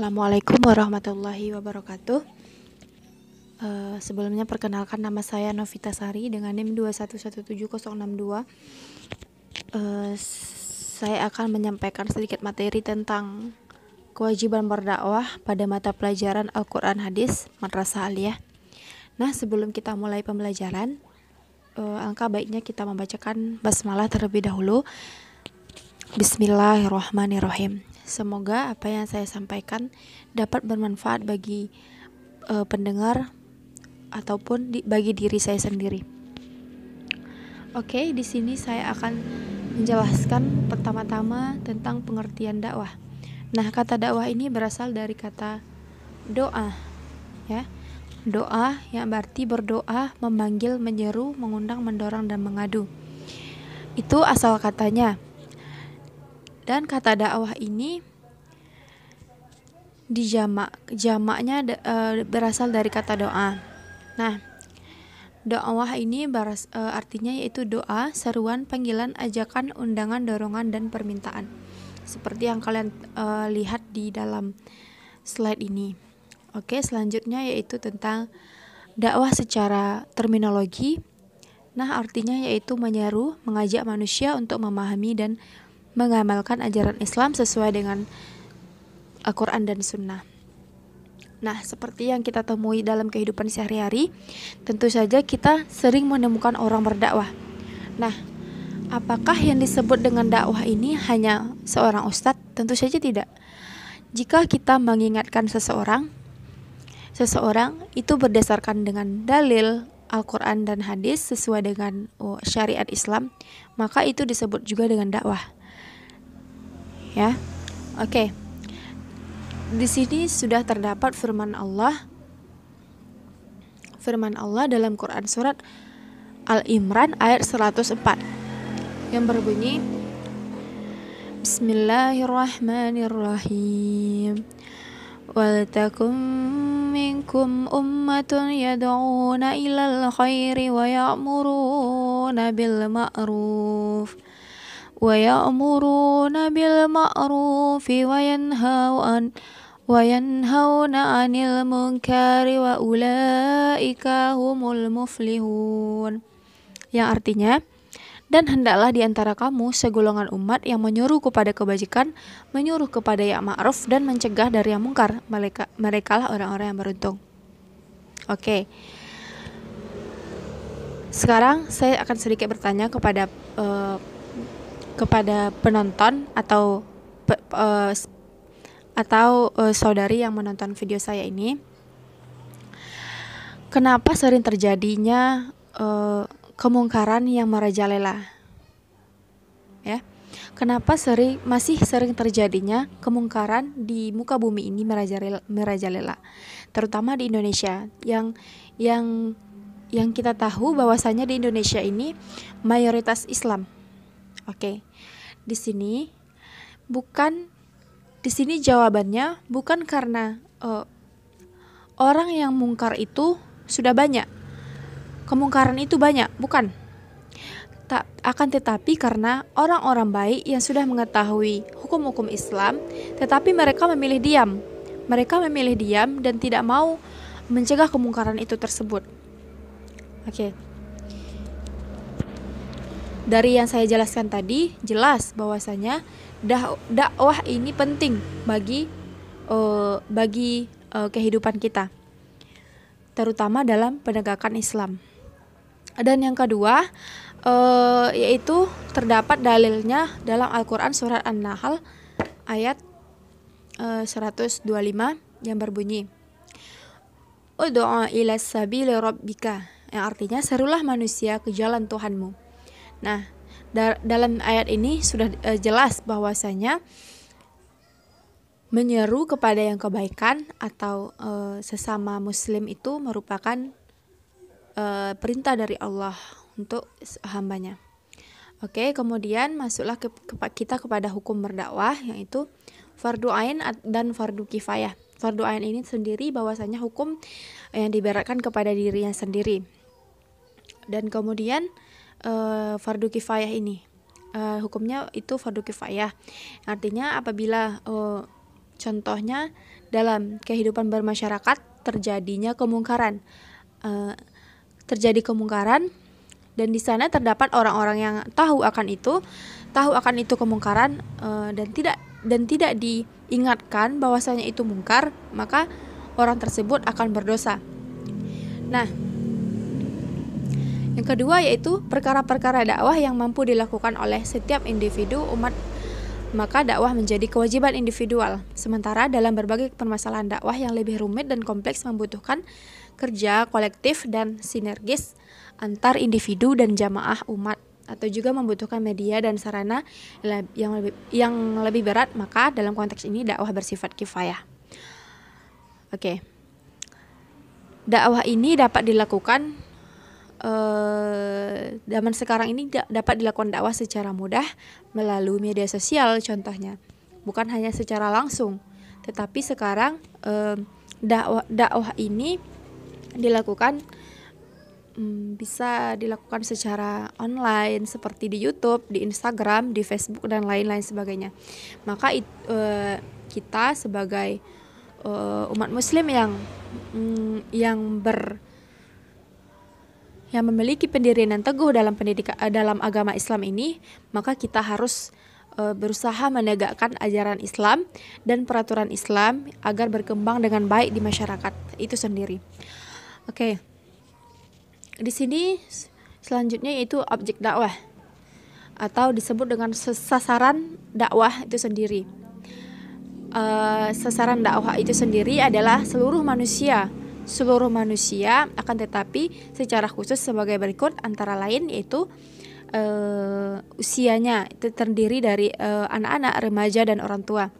Assalamualaikum warahmatullahi wabarakatuh. Sebelumnya perkenalkan, nama saya Novita Sari dengan NIM 2117062. Saya akan menyampaikan sedikit materi tentang kewajiban berdakwah pada mata pelajaran Al-Quran Hadis Madrasah Aliyah. Nah, sebelum kita mulai pembelajaran, alangkah baiknya kita membacakan basmalah terlebih dahulu. Bismillahirrahmanirrahim. Semoga apa yang saya sampaikan dapat bermanfaat bagi pendengar ataupun bagi diri saya sendiri. Oke, di sini saya akan menjelaskan pertama-tama tentang pengertian dakwah. Nah, kata dakwah ini berasal dari kata doa, ya. Doa yang berarti berdoa, memanggil, menyeru, mengundang, mendorong, dan mengadu. Itu asal katanya. Dan kata dakwah ini jamaknya berasal dari kata doa. Nah, dakwah ini artinya yaitu doa, seruan, panggilan, ajakan, undangan, dorongan, dan permintaan. Seperti yang kalian lihat di dalam slide ini. Oke, selanjutnya yaitu tentang dakwah secara terminologi. Nah, artinya yaitu menyeru, mengajak manusia untuk memahami dan mengamalkan ajaran Islam sesuai dengan Al-Quran dan Sunnah. Nah, seperti yang kita temui dalam kehidupan sehari-hari, tentu saja kita sering menemukan orang berdakwah. Nah, apakah yang disebut dengan dakwah ini hanya seorang ustadz? Tentu saja tidak. Jika kita mengingatkan seseorang itu berdasarkan dengan dalil Al-Quran dan hadis sesuai dengan syariat Islam, maka itu disebut juga dengan dakwah. Ya, oke. Di sini sudah terdapat firman Allah dalam Quran surat Al-Imran ayat 104 yang berbunyi, Bismillahirrahmanirrahim. Waltakum minkum ummatun yad'una ilal khairi wa ya'muruna bil ma'ruf ويأمرون بالمعروف وينهون عن المنكر وأولئك هم المفلحون. Yang artinya, dan hendaklah di antara kamu segolongan umat yang menyuruh kepada kebajikan, menyuruh kepada yang ma'ruf, dan mencegah dari yang mungkar. Mereka lah orang-orang yang beruntung. Oke. Sekarang saya akan sedikit bertanya kepada penonton atau saudari yang menonton video saya ini, kenapa sering terjadinya kemungkaran yang merajalela? Ya, kenapa masih sering terjadinya kemungkaran di muka bumi ini merajalela, terutama di Indonesia yang kita tahu bahwasanya di Indonesia ini mayoritas Islam. Oke. Di sini jawabannya bukan karena orang yang mungkar itu sudah banyak, kemungkaran itu banyak, bukan. Akan tetapi karena orang-orang baik yang sudah mengetahui hukum-hukum Islam, tetapi mereka memilih diam. Mereka memilih diam dan tidak mau mencegah kemungkaran itu tersebut. Oke. Dari yang saya jelaskan tadi, jelas bahwasanya dakwah ini penting bagi kehidupan kita, terutama dalam penegakan Islam. Dan yang kedua, yaitu terdapat dalilnya dalam Al-Quran surat An-Nahl ayat 125 yang berbunyi, Ud'a ila sabili rabbika, yang artinya serulah manusia ke jalan Tuhanmu. Nah, dalam ayat ini sudah jelas bahwasanya menyeru kepada yang kebaikan atau sesama muslim itu merupakan perintah dari Allah untuk hambanya. Oke, kemudian masuklah kita kepada hukum berdakwah, yaitu fardu ain dan fardu kifayah. Fardu ain ini sendiri bahwasanya hukum yang diberatkan kepada dirinya sendiri. Dan kemudian fardu kifayah ini hukumnya itu fardu kifayah, artinya apabila Contohnya dalam kehidupan bermasyarakat terjadinya kemungkaran. Terjadi kemungkaran dan di sana terdapat orang-orang yang tahu akan itu kemungkaran, dan tidak diingatkan bahwasanya itu mungkar, maka orang tersebut akan berdosa. Nah, yang kedua yaitu perkara-perkara dakwah yang mampu dilakukan oleh setiap individu umat, maka dakwah menjadi kewajiban individual. Sementara dalam berbagai permasalahan dakwah yang lebih rumit dan kompleks membutuhkan kerja kolektif dan sinergis antar individu dan jamaah umat, atau juga membutuhkan media dan sarana yang lebih berat, maka dalam konteks ini dakwah bersifat kifayah. Oke. Dakwah ini dapat dilakukan zaman sekarang ini dapat dilakukan dakwah secara mudah melalui media sosial contohnya, bukan hanya secara langsung, tetapi sekarang dakwah ini dilakukan bisa dilakukan secara online seperti di YouTube, di Instagram, di Facebook dan lain-lain sebagainya. Maka kita sebagai umat Muslim yang memiliki pendirian yang teguh dalam dalam agama Islam ini, maka kita harus berusaha menegakkan ajaran Islam dan peraturan Islam agar berkembang dengan baik di masyarakat itu sendiri. Oke. Di sini selanjutnya yaitu objek dakwah atau disebut dengan sasaran dakwah itu sendiri. Sasaran dakwah itu sendiri adalah seluruh manusia, akan tetapi secara khusus sebagai berikut, antara lain yaitu usianya itu terdiri dari anak-anak, remaja dan orang tua.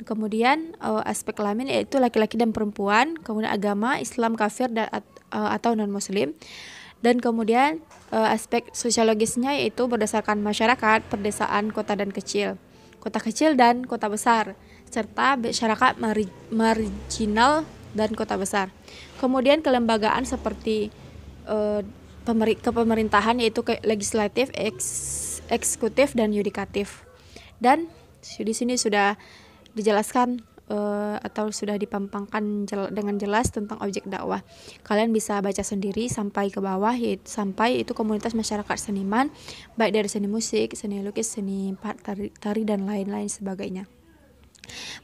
Kemudian aspek kelamin yaitu laki-laki dan perempuan, kemudian agama Islam, kafir dan atau non muslim, dan kemudian aspek sosiologisnya yaitu berdasarkan masyarakat, pedesaan, kota kecil dan kota besar, serta masyarakat marginal dan kota besar. Kemudian kelembagaan seperti kepemerintahan yaitu legislatif, eksekutif dan yudikatif. Dan di sini sudah dijelaskan atau sudah dipampangkan dengan jelas tentang objek dakwah. Kalian bisa baca sendiri sampai ke bawah, sampai itu komunitas masyarakat seniman, baik dari seni musik, seni lukis, seni tari dan lain-lain sebagainya.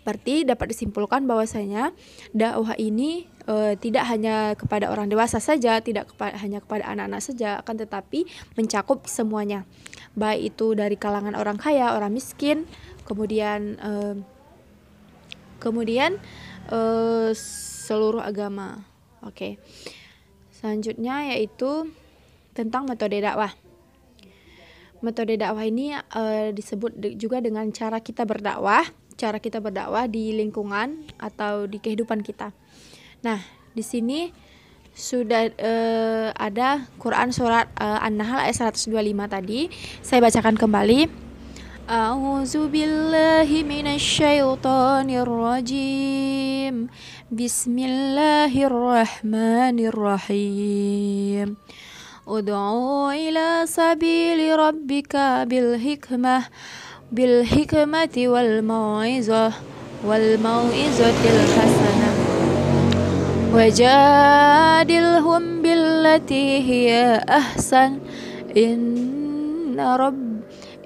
Berarti dapat disimpulkan bahwasanya dakwah ini tidak hanya kepada orang dewasa saja, tidak hanya kepada anak-anak saja, akan tetapi mencakup semuanya, baik itu dari kalangan orang kaya, orang miskin, kemudian seluruh agama. Oke. Selanjutnya yaitu tentang metode dakwah. Metode dakwah ini disebut juga dengan cara kita berdakwah di lingkungan atau di kehidupan kita. Nah, di sini sudah ada Quran surat An-Nahl ayat 125 tadi. Saya bacakan kembali. A'udzu billahi minasyaitonir rajim. Bismillahirrahmanirrahim. Ud'u ila sabili rabbika bil hikmati wal mau'izatil hasanah. Wajadilhum billati hiya ahsan.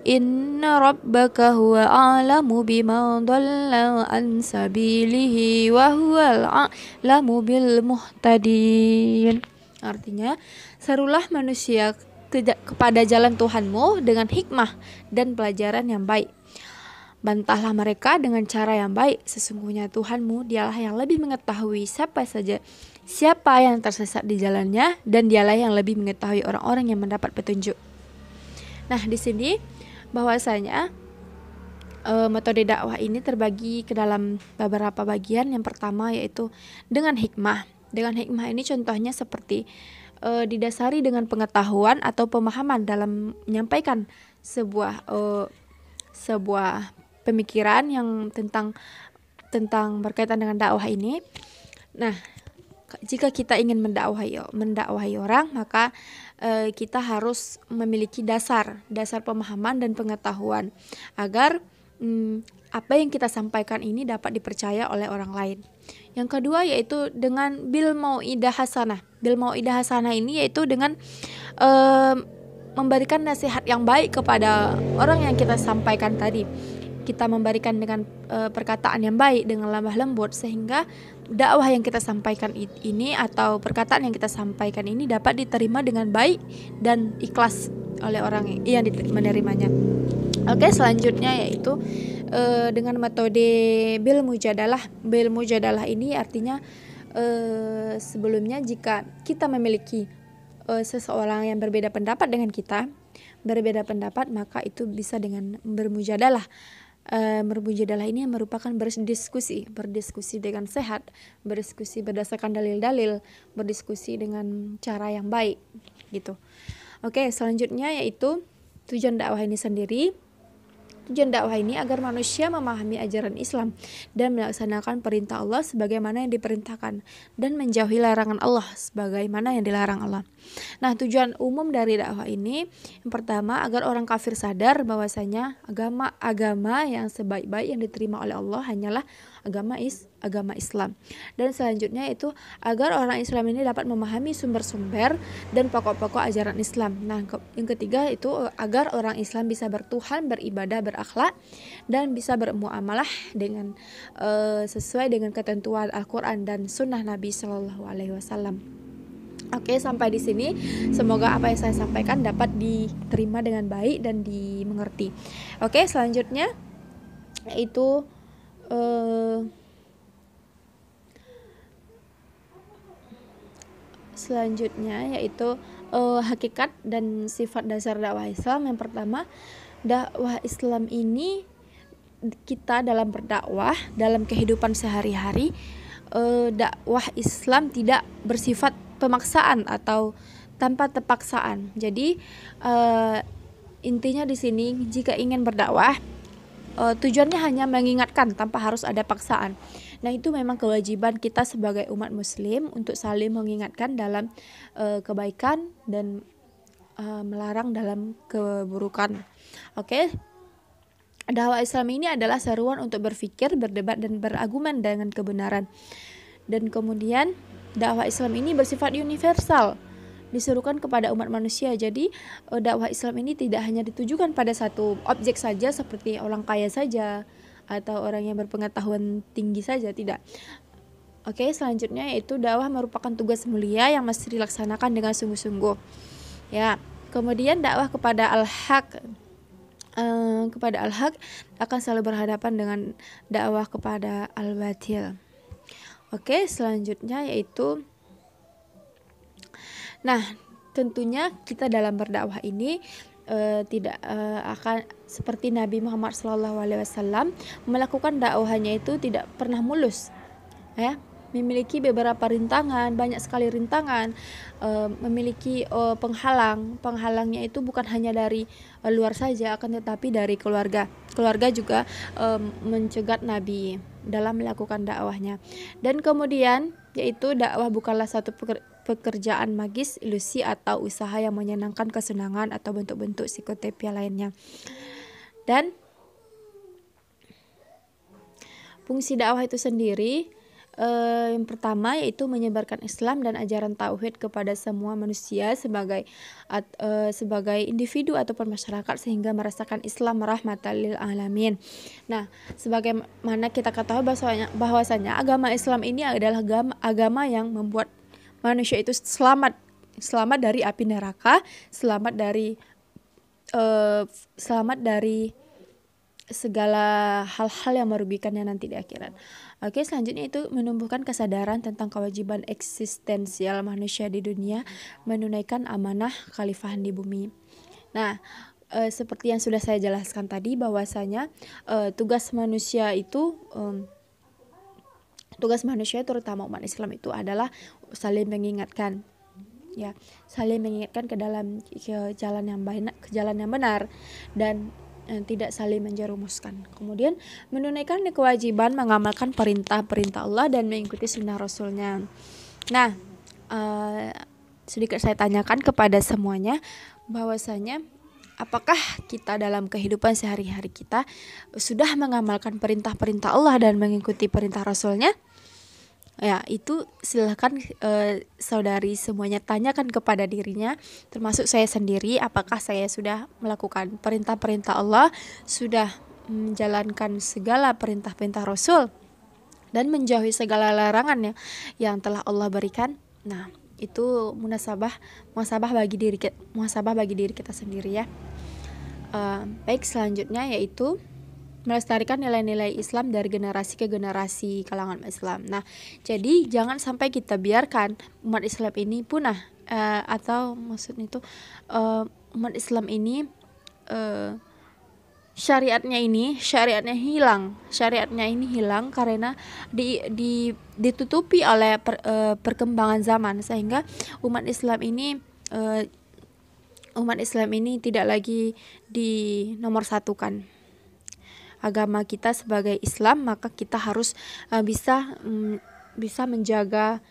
Inna rabbaka huwa a'lamu biman dhalla an sabilihi wa huwal a'lamu bil muhtadin. Artinya, serulah manusia kepada jalan Tuhanmu dengan hikmah dan pelajaran yang baik. Bantahlah mereka dengan cara yang baik. Sesungguhnya Tuhanmu dialah yang lebih mengetahui siapa yang tersesat di jalannya, dan dialah yang lebih mengetahui orang-orang yang mendapat petunjuk. Nah, di sini bahwasanya metode dakwah ini terbagi ke dalam beberapa bagian. Yang pertama yaitu dengan hikmah. Dengan hikmah ini contohnya seperti didasari dengan pengetahuan atau pemahaman dalam menyampaikan sebuah pemikiran yang tentang berkaitan dengan dakwah ini. Nah, jika kita ingin mendakwahi orang, maka kita harus memiliki dasar pemahaman dan pengetahuan agar apa yang kita sampaikan ini dapat dipercaya oleh orang lain. Yang kedua yaitu dengan bil mau'idah hasanah. Bil mau'idah hasanah ini yaitu dengan memberikan nasihat yang baik kepada orang yang kita sampaikan tadi. Kita memberikan dengan perkataan yang baik, dengan lemah lembut, sehingga dakwah yang kita sampaikan ini atau perkataan yang kita sampaikan ini dapat diterima dengan baik dan ikhlas oleh orang yang menerimanya. Oke, selanjutnya yaitu dengan metode bil mujadalah. Bil mujadalah ini artinya sebelumnya jika kita memiliki seseorang yang berbeda pendapat dengan kita, maka itu bisa dengan bermujadalah. Bermujadalah ini merupakan berdiskusi dengan sehat, berdiskusi berdasarkan dalil-dalil, berdiskusi dengan cara yang baik gitu. Oke, selanjutnya yaitu tujuan dakwah ini sendiri. Tujuan dakwah ini agar manusia memahami ajaran Islam dan melaksanakan perintah Allah sebagaimana yang diperintahkan dan menjauhi larangan Allah sebagaimana yang dilarang Allah. Nah, tujuan umum dari dakwah ini yang pertama agar orang kafir sadar bahwasanya agama yang sebaik-baik yang diterima oleh Allah hanyalah agama Islam. Dan selanjutnya itu agar orang Islam ini dapat memahami sumber-sumber dan pokok-pokok ajaran Islam. Nah, yang ketiga itu agar orang Islam bisa bertuhan, beribadah, berakhlak dan bisa bermuamalah dengan sesuai dengan ketentuan Al-Qur'an dan sunnah Nabi Shallallahu alaihi wasallam. Oke, sampai di sini semoga apa yang saya sampaikan dapat diterima dengan baik dan dimengerti. Oke, selanjutnya yaitu hakikat dan sifat dasar dakwah Islam. Yang pertama, dakwah Islam ini kita dalam berdakwah, dalam kehidupan sehari-hari, dakwah Islam tidak bersifat pemaksaan atau tanpa terpaksaan. Jadi intinya di sini jika ingin berdakwah tujuannya hanya mengingatkan tanpa harus ada paksaan. Nah, itu memang kewajiban kita sebagai umat muslim untuk saling mengingatkan dalam kebaikan dan melarang dalam keburukan. Oke. Dakwah Islam ini adalah seruan untuk berpikir, berdebat dan berargumen dengan kebenaran. Dan kemudian dakwah Islam ini bersifat universal, disuruhkan kepada umat manusia. Jadi dakwah Islam ini tidak hanya ditujukan pada satu objek saja seperti orang kaya saja atau orang yang berpengetahuan tinggi saja, tidak. Oke, selanjutnya yaitu dakwah merupakan tugas mulia yang mesti dilaksanakan dengan sungguh-sungguh. Ya, kemudian dakwah kepada al-haq akan selalu berhadapan dengan dakwah kepada al-batil. Oke, selanjutnya yaitu tentunya kita dalam berdakwah ini tidak akan seperti Nabi Muhammad SAW melakukan dakwahnya itu tidak pernah mulus, ya, memiliki beberapa rintangan, banyak sekali rintangan, memiliki penghalangnya itu bukan hanya dari luar saja, akan tetapi dari keluarga juga mencegat Nabi dalam melakukan dakwahnya. Dan kemudian yaitu dakwah bukanlah satu pekerjaan magis, ilusi atau usaha yang menyenangkan kesenangan atau bentuk-bentuk psikoterapi lainnya. Dan fungsi dakwah itu sendiri yang pertama yaitu menyebarkan Islam dan ajaran tauhid kepada semua manusia sebagai individu ataupun masyarakat sehingga merasakan Islam rahmatan lil alamin. Nah, sebagaimana kita ketahui bahwasanya agama Islam ini adalah agama yang membuat manusia itu selamat dari api neraka, selamat dari segala hal-hal yang merugikannya nanti di akhirat. Oke, selanjutnya itu menumbuhkan kesadaran tentang kewajiban eksistensial manusia di dunia, menunaikan amanah kekhalifahan di bumi. Nah, seperti yang sudah saya jelaskan tadi bahwasanya tugas manusia terutama umat Islam itu adalah saling mengingatkan, ya, saling mengingatkan ke jalan yang benar dan tidak saling menjerumuskan. Kemudian menunaikan kewajiban mengamalkan perintah-perintah Allah dan mengikuti sunnah Rasulnya. Nah, sedikit saya tanyakan kepada semuanya bahwasanya apakah kita dalam kehidupan sehari-hari kita sudah mengamalkan perintah-perintah Allah dan mengikuti perintah Rasulnya? Ya, itu silahkan saudari semuanya tanyakan kepada dirinya, termasuk saya sendiri, apakah saya sudah melakukan perintah-perintah Allah, sudah menjalankan segala perintah-perintah Rasul, dan menjauhi segala larangan yang telah Allah berikan. Nah, itu muhasabah bagi diri kita sendiri ya. Baik, selanjutnya yaitu melestarikan nilai-nilai Islam dari generasi ke generasi kalangan Islam. Nah, jadi jangan sampai kita biarkan umat Islam ini punah, atau maksudnya itu umat Islam ini syariatnya ini hilang karena ditutupi oleh perkembangan zaman, sehingga umat Islam ini tidak lagi dinomorsatukan agama kita sebagai Islam, maka kita harus bisa menjaga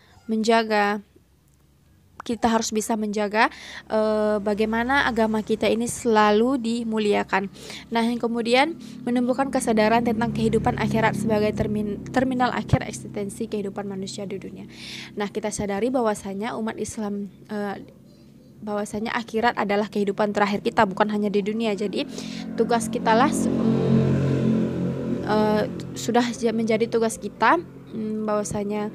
bagaimana agama kita ini selalu dimuliakan. Nah, yang kemudian menumbuhkan kesadaran tentang kehidupan akhirat sebagai terminal akhir eksistensi kehidupan manusia di dunia. Nah, kita sadari bahwasanya umat Islam bahwasanya akhirat adalah kehidupan terakhir kita, bukan hanya di dunia. Jadi tugas kita lah sudah menjadi tugas kita, bahwasanya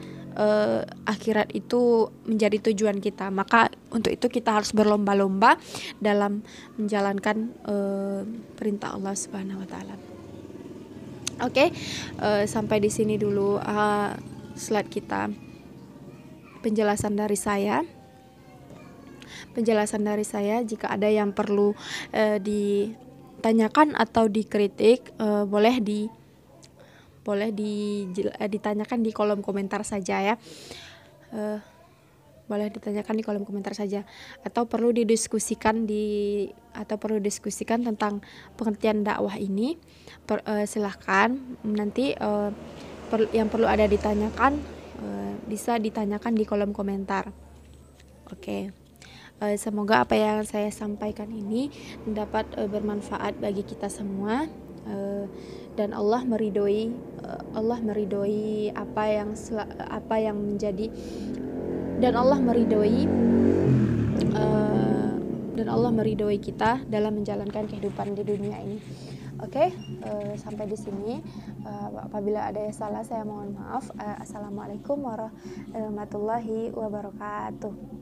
akhirat itu menjadi tujuan kita. Maka untuk itu kita harus berlomba-lomba dalam menjalankan perintah Allah Subhanahu wa taala. Oke, sampai di sini dulu slide kita. Penjelasan dari saya. Jika ada yang perlu ditanyakan atau dikritik, boleh ditanyakan di kolom komentar saja ya. Boleh ditanyakan di kolom komentar saja, atau perlu didiskusikan tentang pengertian dakwah ini. Silahkan nanti yang perlu ada ditanyakan bisa ditanyakan di kolom komentar. Oke. Semoga apa yang saya sampaikan ini dapat bermanfaat bagi kita semua, dan Allah meridhoi apa yang menjadi, dan Allah meridhoi kita dalam menjalankan kehidupan di dunia ini. Oke, sampai di sini. Apabila ada yang salah saya mohon maaf. Assalamualaikum warahmatullahi wabarakatuh.